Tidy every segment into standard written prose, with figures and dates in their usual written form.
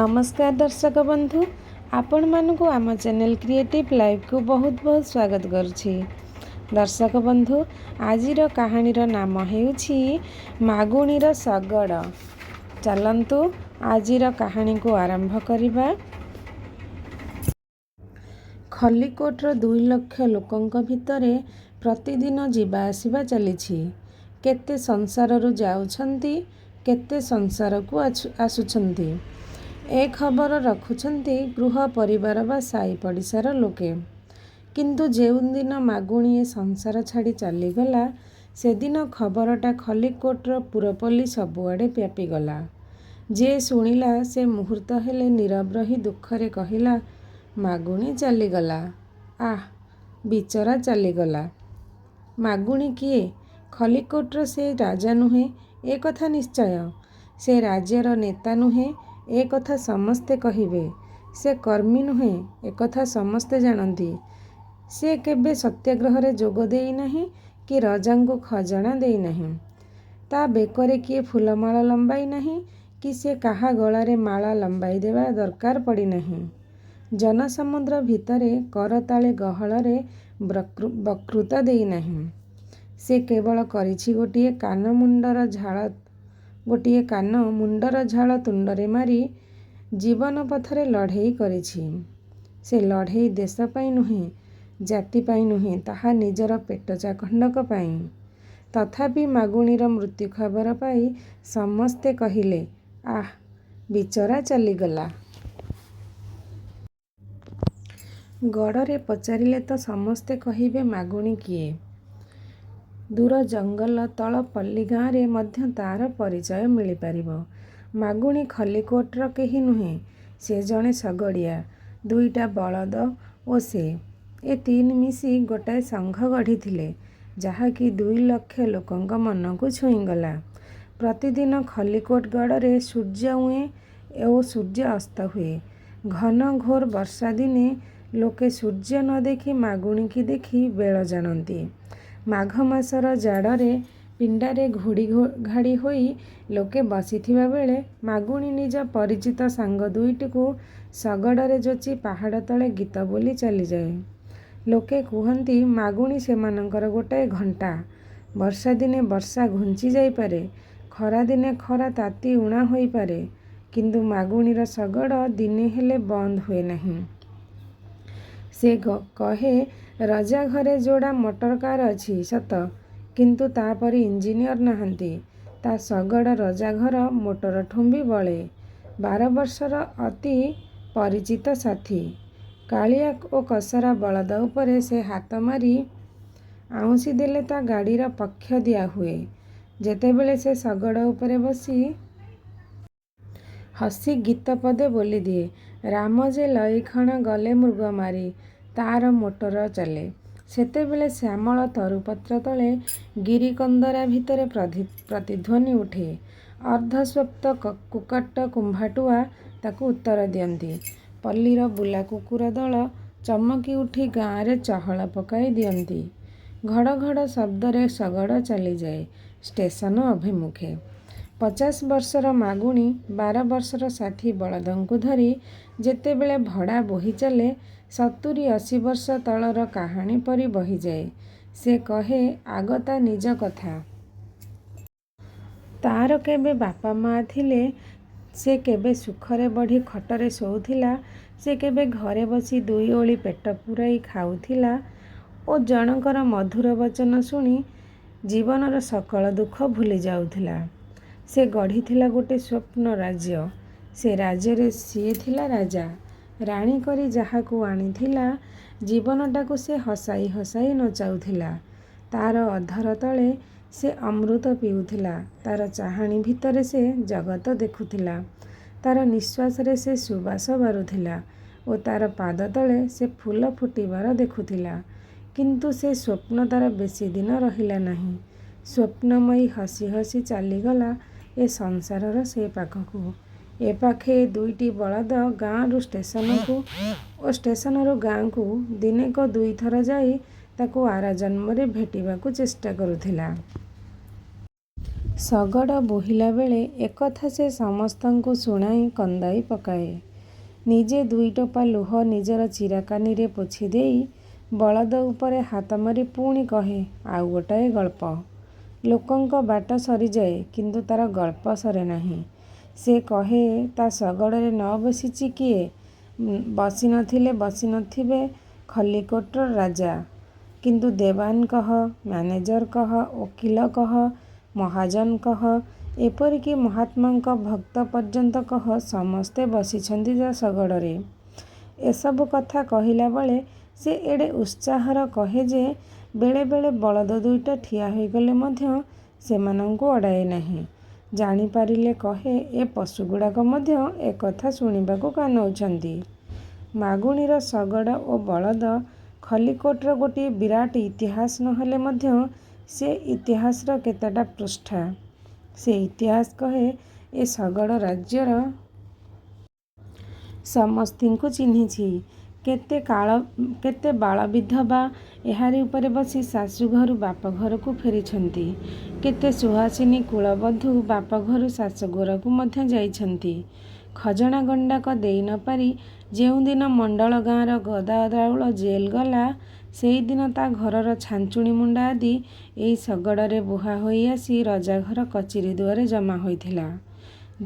नमस्कार दर्शक बंधु, आपण मानकु आम चैनल क्रिएटिव लाइफ को बहुत बहुत स्वागत करुछि। दर्शक बंधु, आजिर कहानीर नाम हेउछि मागुणीर शगड़। चलंतु आजिर कहानी को आरंभ करिबा। खलिकोटर 2 लाख लोकंक भितरे प्रतिदिन जीवा आसिबा चलिछि। केते संसाररु जाउछंती, केते संसार को आसुछंती। ए खबर रखुछंती गृह परिवार बा साई पड़िशार लोके। किंतु जेउ दिन मागुणी ए संसार छाड़ी चलीगला, से दिन खबरटा खलिकोटर पुरपल्ली सबुआड़े व्यापीगला। जे शुणिला से मुहूर्त हेले नीरव रही दुखरे कहिला, मागुणी चलीगला। आह, बिचरा चलीगला। मागुणी किए? खलिकोटर से राजा नुहे, ए कथा निश्चय। से राज्यर नेता नुहे, ए कथा समस्ते कहिबे। से कर्मी नुहे, ए कथा समस्ते जानती। से केबे सत्याग्रह रे जोग देई नाही कि राजांको खजाना देई नाही। ता बेकरे किए फूलमाला लंबाई नहीं कि से काहा गलारे माला लंबाई देवा दरकार पड़ी नहीं। जनसमुद्र भितरे करताळे गहଳରେ बक्तृता देई नाही। से केवल करिछि गोटिए कान मुंडर झाल तुंडरे मारी जीवन पथरे लढ़ेई करिछि। से लढ़ेई देश पाई नुहे, जाति पाई नुहे, ताहा निजर पेट चाखंडक पाई। तथापि मागुणीर मृत्यु खबर पाई समस्ते कहिले, आह, बिचरा चलीगला। गड़रे पचारिले तो समस्ते कहिबे मागुणी किए। दूर जंगल तल पल्ली गाँरे मध्य तार परिचय मिली पारिबो। मागुणी खलिकोटर केही नुहे, से जणे शगड़िया। 2टा बलद ओ से, ए 3 मिसी गोटाए संघ गढ़िथिले, जाहाकि 2 लाख लोकंक मन को छुईगला। प्रतिदिन खलिकोट गड़रे सूर्य उए ओ सूर्य अस्त हुए। घन घोर वर्षा दिने लोके सूर्य न देखी मागुणी की देखी बेल जानती। माघ मासर जाड़े पिंडारे घोड़ी घाड़ी होई लोके बसिथिबा बेले मागुणी निज परिचित सांग 2टी को शगड़रे जोची पहाड़ तले गीत बोली चली जाए। लोके कुहंती मागुणी सेमानंकर गोटाए घंटा। वर्षा दिने वर्षा घुंची जाई पारे, खरा दिने खरा ताती उणा होई पारे, किंतु मागुणीर शगड़ दिने हेले बंद हुए नहीं। से कहे, राजा घरे जोड़ा मोटर कार अछि सत, किंतु तापरी इंजीनियर नहांती। ता शगड़ राजा घर मोटर ठुंबी बळे। 12 वर्षर अति परिचित साथी। कालिया ओ कसरा बलद उपरे से हाथ मारी आउंसी देले ता गाड़ीर पक्ष दिया हुए। जेतेबेले से शगड़ उपरे बसी हसी गीत पदे बोली दिए, राम जे लईखण गले मृग मारी, तार मोटर चले। सेतेबेले श्यामल तरुपत्र तले गिरिकंदरा भितरे प्रतिध्वनि उठे। अर्धस्वप्त कुकट कुंभाटुआ ताकू उत्तर दियंती। पल्लीर बुला कुकुर दल चमकी उठी गाँरे चहल पकाई दियंती। घड़ घड़ शब्दरे शगड़ चली जाए स्टेशन अभिमुखे। 50 वर्षर मागुणी 12 वर्षर साथी बलदंकु धरी जेतेबेले भड़ा बोही चले 70-80 वर्ष तलर कहानी परी बही जाए। से कहे, आगता निज कथा। तार केबे बापा माँ थिले, से केबे सुखरे बढ़ी खटरे शोउथिला, से केबे घरे बसी 2 ओली पेट पुराई खाउथिला ओ जनकर मधुर वचन शुणी जीवनर सकल दुख भूली जाउथिला। से गढ़िथिला गोटे स्वप्न राज्य। से राज्ୟରେ सिए थिला राजा। राणी करी जाहाकू आनीथिला, जीवनटाकू से हसाई हसाई नचाउथिला। तार अधर तले से अमृत पिउथिला। तार चाहाणी भितरे से जगत देखुथिला। तार निश्वास रे से सुबास बारुथिला ओ तार पाद तले से फूल फुटिबार देखुथिला। किंतु से स्वप्न तार बेसी दिन रहिला नहीं। स्वप्नमयी हसी हसी चलीगला ए संसारर से पाखकू। ए पाखे 2टी बलद गाँरु स्टेशन को ओ स्टेशनरु गाँ को दिनेक 2 थर जाई ताकू आरा जन्मरे भेटिबाकू चेष्टा करुथिला। ଶଗଡ଼ ବୋହିଲା ବେଳେ ଏକଥା ସେ ସମସ୍ତଙ୍କୁ ଶୁଣାଇ କନ୍ଦାଇ ପକାଏ। ନିଜେ ଦୁଇ ଟୋପା ଲୁହ ନିଜର ଚିରାକାନିରେ ପୋଛି ଦେଇ ବଳଦ ଉପରେ ହାତ ମାରି ପୁଣି କହେ ଆଉ ଗୋଟାଏ ଗଳ୍ପ। ଲୋକଙ୍କ ବାଟ ସରିଯାଏ, କିନ୍ତୁ ତାର ଗଳ୍ପ ସରେ ନାହିଁ। ସେ କହେ ତା ଶଗଡ଼ରେ ନ ବସିଛି କିଏ? ବସିନଥିଲେ ବସିନଥିବେ ଖଲିକୋଟର ରାଜା, କିନ୍ତୁ ଦେୱାନ କହ, ମ୍ୟାନେଜର କହ, ଓକିଲ କହ, ମହାଜନ କହ, ଏପରିକି ମହାତ୍ମାଙ୍କ ଭକ୍ତ ପର୍ଯ୍ୟନ୍ତ କହ, ସମସ୍ତେ ବସିଛନ୍ତି ତା ଶଗଡ଼ରେ। ଏସବୁ କଥା କହିଲା ବେଳେ ସେ ଏଡ଼େ ଉତ୍ସାହର କହେ ଯେ ବେଳେ ବେଳେ ବଳଦ ଦୁଇଟା ଠିଆ ହୋଇଗଲେ ମଧ୍ୟ ସେମାନଙ୍କୁ ଅଡ଼ାଏ ନାହିଁ। ଜାଣିପାରିଲେ କହେ ଏ ପଶୁଗୁଡ଼ାକ ମଧ୍ୟ ଏକଥା ଶୁଣିବାକୁ କାନଉଛନ୍ତି। ମାଗୁଣିର ଶଗଡ଼ ଓ ବଳଦ ଖଲିକୋଟର ଗୋଟିଏ ବିରାଟ ଇତିହାସ ନହେଲେ ମଧ୍ୟ ସେ ଇତିହାସର କେତେଟା ପୃଷ୍ଠା। ସେ ଇତିହାସ କହେ ଏ ଶଗଡ଼ ରାଜ୍ୟର ସମସ୍ତିଙ୍କୁ ଚିହ୍ନିଛି। କେତେ ବାଳ ବିଧବା ଏହାରି ଉପରେ ବସି ଶାଶୁଘରୁ ବାପଘରକୁ ଫେରିଛନ୍ତି। କେତେ ସୁହାସିନୀ କୁଳବଧୂ ବାପଘରୁ ଶାଶୁଘରକୁ ମଧ୍ୟ ଯାଇଛନ୍ତି। ଖଜଣା ଗଣ୍ଡାକ ଦେଇ ନ ପାରି ଯେଉଁଦିନ ମଣ୍ଡଳ ଗାଁର ଗଦାଦାଉଳ ଜେଲ ଗଲା, ସେଇଦିନ ତା ଘରର ଛାଞ୍ଚୁଣୀ ମୁଣ୍ଡା ଆଦି ଏଇ ଶଗଡ଼ରେ ବୁହା ହୋଇ ଆସି ରଜାଘର କଚିରି ଦୁଆରେ ଜମା ହୋଇଥିଲା।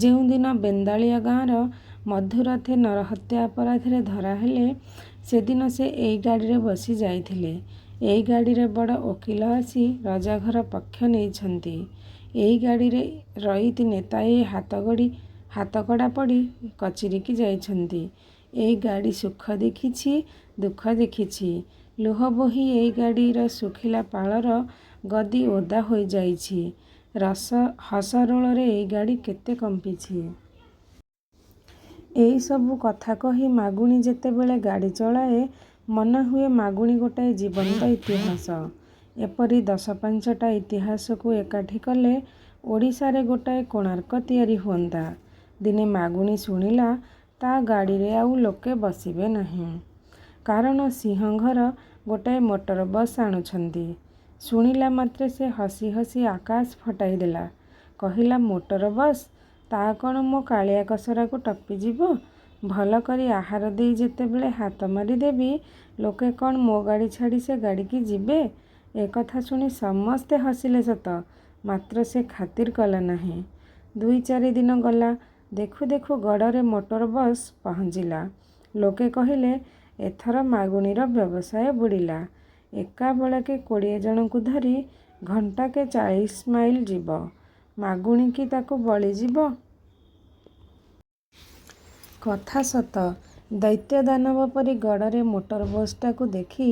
ଯେଉଁଦିନ ବେନ୍ଦାଳିଆ ଗାଁର ମଧୁରଥେ ନରହତ୍ୟା ଅପରାଧରେ ଧରାହେଲେ, ସେଦିନ ସେ ଏଇ ଗାଡ଼ିରେ ବସି ଯାଇଥିଲେ। ଏଇ ଗାଡ଼ିରେ ବଡ଼ ଓକିଲ ଆସି ରଜାଘର ପକ୍ଷ ନେଇଛନ୍ତି। ଏଇ ଗାଡ଼ିରେ ରଇତି ନେତାଏ ହାତକଡ଼ା ପଡ଼ି କଚିରିକି ଯାଇଛନ୍ତି। ଏଇ ଗାଡ଼ି ସୁଖ ଦେଖିଛି, ଦୁଃଖ ଦେଖିଛି। ଲୁହ ବୋହି ଏଇ ଗାଡ଼ିର ଶୁଖିଲା ପାଳର ଗଦି ଓଦା ହୋଇଯାଇଛି। ହସରୋଳରେ ଏଇ ଗାଡ଼ି କେତେ କମ୍ପିଛି। ଏଇ ସବୁ କଥା କହି ମାଗୁଣି ଯେତେବେଳେ ଗାଡ଼ି ଚଳାଏ, ମନେହୁଏ ମାଗୁଣି ଗୋଟାଏ ଜୀବନ୍ତ ଇତିହାସ। ଏପରି 10-5ଟା ଇତିହାସକୁ ଏକାଠି କଲେ ଓଡ଼ିଶାରେ ଗୋଟାଏ କୋଣାର୍କ ତିଆରି ହୁଅନ୍ତା। ଦିନେ ମାଗୁଣି ଶୁଣିଲା ତା ଗାଡ଼ିରେ ଆଉ ଲୋକେ ବସିବେ ନାହିଁ। କାରଣ ସିଂହଘର ଗୋଟାଏ ମୋଟର ବସ୍ ଆଣୁଛନ୍ତି। ଶୁଣିଲା ମାତ୍ରେ ସେ ହସି ହସି ଆକାଶ ଫଟାଇ ଦେଲା। କହିଲା ମୋଟର ବସ୍, ତା କ'ଣ ମୋ କାଳିଆ କସରାକୁ ଟପିଯିବ? ଭଲ କରି ଆହାର ଦେଇ ଯେତେବେଳେ ହାତ ମାରିଦେବି, ଲୋକେ କ'ଣ ମୋ ଗାଡ଼ି ଛାଡ଼ି ସେ ଗାଡ଼ିକି ଯିବେ? ଏକଥା ଶୁଣି ସମସ୍ତେ ହସିଲେ ସତ, ମାତ୍ର ସେ ଖାତିର କଲା ନାହିଁ। 2-4 ଦିନ ଗଲା, ଦେଖୁ ଦେଖୁ ଗଡ଼ରେ ମୋଟର ବସ୍ ପହଞ୍ଚିଲା। ଲୋକେ କହିଲେ ଏଥର ମାଗୁଣିର ବ୍ୟବସାୟ ବୁଡ଼ିଲା। ଏକାବେଳକେ 20 ଜଣଙ୍କୁ ଧରି ଘଣ୍ଟାକେ 40 ମାଇଲ ଯିବ। ମାଗୁଣି କି ତାକୁ ବଳିଯିବ? କଥା ସତ। ଦୈତ୍ୟଦାନବ ପରି ଗଡ଼ରେ ମୋଟର ବସଟାକୁ ଦେଖି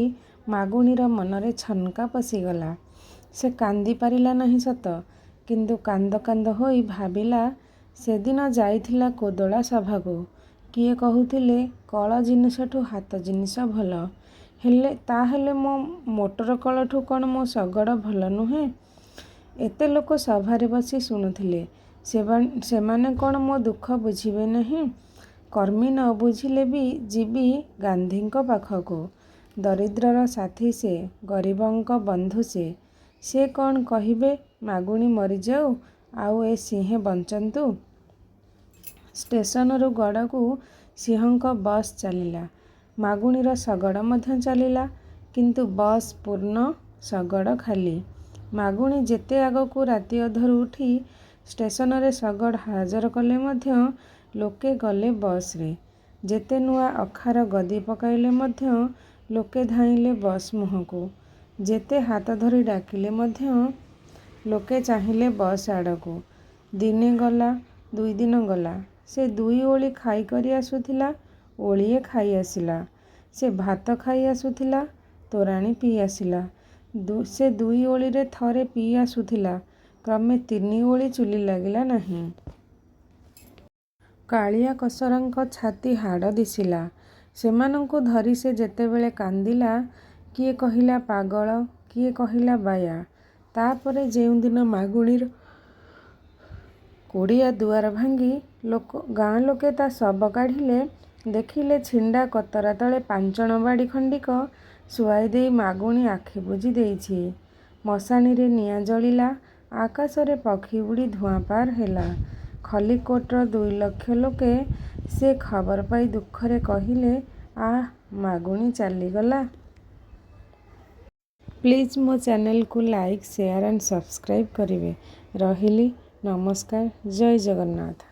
ମାଗୁଣିର ମନରେ ଛନକା ପଶିଗଲା। ସେ କାନ୍ଦି ପାରିଲା ନାହିଁ ସତ, କିନ୍ତୁ କାନ୍ଦ କାନ୍ଦ ହୋଇ ଭାବିଲା ସେଦିନ ଯାଇଥିଲା କୋଦଳା ସଭାକୁ। କିଏ କହୁଥିଲେ କଳ ଜିନିଷଠୁ ହାତ ଜିନିଷ ଭଲ। ତାହେଲେ ମୋ ମୋଟର କଳଠୁ କ'ଣ ମୋ ଶଗଡ଼ ଭଲ ନୁହେଁ? ଏତେ ଲୋକ ସଭାରେ ବସି ଶୁଣୁଥିଲେ। ସେମାନେ କ'ଣ ମୋ ଦୁଃଖ ବୁଝିବେ ନାହିଁ? କର୍ମୀ ନ ବୁଝିଲେ ବି ଯିବି ଗାନ୍ଧୀଙ୍କ ପାଖକୁ। ଦରିଦ୍ରର ସାଥୀ ସେ, ଗରିବଙ୍କ ବନ୍ଧୁ ସେ। ସେ କ'ଣ କହିବେ ମାଗୁଣି ମରିଯାଉ, ଆଉ ଏ ସିଂହେ ବଞ୍ଚନ୍ତୁ। ଷ୍ଟେସନରୁ ଗଡ଼କୁ ସିଂହଙ୍କ ବସ୍ ଚାଲିଲା। ମାଗୁଣିର ଶଗଡ଼ ମଧ୍ୟ ଚାଲିଲା। କିନ୍ତୁ ବସ୍ ପୂର୍ଣ୍ଣ, ଶଗଡ଼ ଖାଲି। ମାଗୁଣି ଯେତେ ଆଗକୁ ରାତି ଅଧରୁ ଉଠି ଷ୍ଟେସନରେ ଶଗଡ଼ ହାଜର କଲେ ମଧ୍ୟ ଲୋକେ ଗଲେ ବସରେ। ଯେତେ ନୂଆ ଅଖାର ଗଦି ପକାଇଲେ ମଧ୍ୟ ଲୋକେ ଧାଇଁଲେ ବସ୍ ମୁହଁକୁ। ଯେତେ ହାତ ଧରି ଡାକିଲେ ମଧ୍ୟ ଲୋକେ ଚାହିଁଲେ ବସ୍ ଆଡ଼କୁ। ଦିନେ ଗଲା, 2 ଦିନ ଗଲା। ସେ 2 ଓଳି ଖାଇ କରି ଆସୁଥିଲା, ଓଳିଏ ଖାଇ ଆସିଲା। ସେ ଭାତ ଖାଇ ଆସୁଥିଲା, ତୋରାଣି ପିଇ ଆସିଲା। ସେ 2 ଓଳିରେ ଥରେ ପିଇ ଆସୁଥିଲା, କ୍ରମେ 3 ଓଳି ଚୁଲି ଲାଗିଲା ନାହିଁ। କାଳିଆ କସରାଙ୍କ ଛାତି ହାଡ଼ ଦିଶିଲା। ସେମାନଙ୍କୁ ଧରି ସେ ଯେତେବେଳେ କାନ୍ଦିଲା, କିଏ କହିଲା ପାଗଳ, କିଏ କହିଲା ବାୟା। ତା'ପରେ ଯେଉଁଦିନ ମାଗୁଣିର କୁଡ଼ିଆ ଦୁଆର ଭାଙ୍ଗି ଗାଁ ଲୋକେ ତା ଶବ କାଢ଼ିଲେ, ଦେଖିଲେ ଛିଣ୍ଡା କତରା ତଳେ ପାଞ୍ଚଣ ବାଡ଼ି ଖଣ୍ଡିକ ଶୁଆଇ ଦେଇ ମାଗୁଣି ଆଖି ବୁଜି ଦେଇଛି। ମଶାଣିରେ ନିଆଁ ଜଳିଲା, ଆକାଶରେ ପକ୍ଷୀ ଉଡ଼ି ଧୂଆଁ ପାର ହେଲା। ଖଲିକୋଟର 2 ଲକ୍ଷ ଲୋକେ ସେ ଖବର ପାଇ ଦୁଃଖରେ କହିଲେ, ଆଃ, ମାଗୁଣି ଚାଲିଗଲା। ପ୍ଲିଜ୍ ମୋ ଚ୍ୟାନେଲକୁ ଲାଇକ୍, ସେୟାର ଆଣ୍ଡ ସବସ୍କ୍ରାଇବ୍ କରିବେ। ରହିଲି, ନମସ୍କାର, ଜୟ ଜଗନ୍ନାଥ।